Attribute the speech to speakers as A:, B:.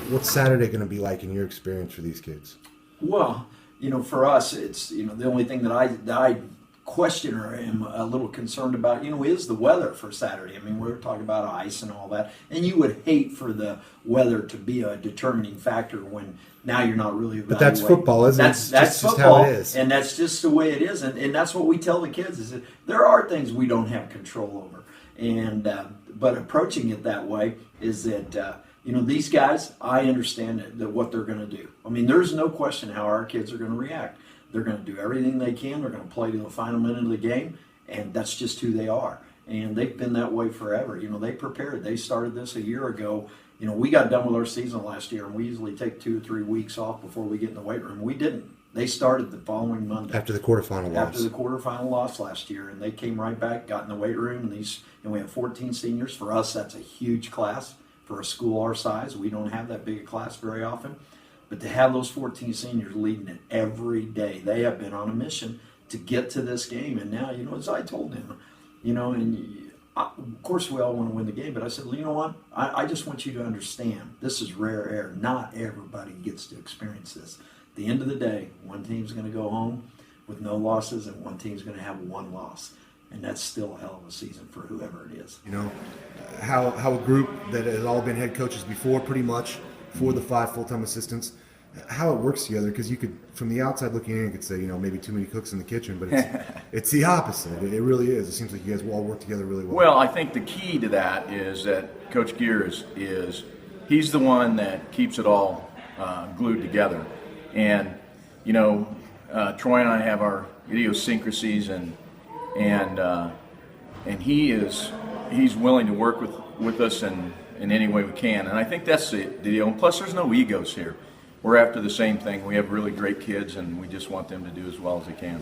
A: What's Saturday going to be like in your experience for these kids?
B: Well, for us, it's the only thing that I question or am a little concerned about, is the weather for Saturday. I mean, we're talking about ice and all that, and you would hate for the weather to be a determining factor when now you're not really evaluating.
A: But that's football, isn't it?
B: That's
A: just
B: football,
A: how it is.
B: and that's just the way it is, and that's what we tell the kids is that there are things we don't have control over, and but approaching it that way is that. These guys, I understand that what they're going to do. I mean, there's no question how our kids are going to react. They're going to do everything they can. They're going to play to the final minute of the game, and that's just who they are. And they've been that way forever. They prepared. They started this a year ago. We got done with our season last year, and we usually take 2 or 3 weeks off before we get in the weight room. We didn't. They started the following Monday.
A: After the quarterfinal loss.
B: After the quarterfinal loss last year, and they came right back, got in the weight room, and we have 14 seniors. For us, that's a huge class. For a school our size, we don't have that big a class very often. But to have those 14 seniors leading it every day, they have been on a mission to get to this game. And now, as I told them, of course we all want to win the game, but I said, well, you know what? I just want you to understand, this is rare air. Not everybody gets to experience this. At the end of the day, one team's going to go home with no losses, and one team's going to have one loss. And that's still a hell of a season for whoever it is.
A: How a group that has all been head coaches before, pretty much, for the 5 full-time assistants, how it works together, because you could, from the outside looking in, you could say, maybe too many cooks in the kitchen, but it's the opposite. It really is. It seems like you guys will all work together really well.
C: Well, I think the key to that is that Coach Gehrer is he's the one that keeps it all glued together. And, Troy and I have our idiosyncrasies, and he's willing to work with us in any way we can. And I think that's the deal. And plus, there's no egos here. We're after the same thing. We have really great kids, and we just want them to do as well as they can.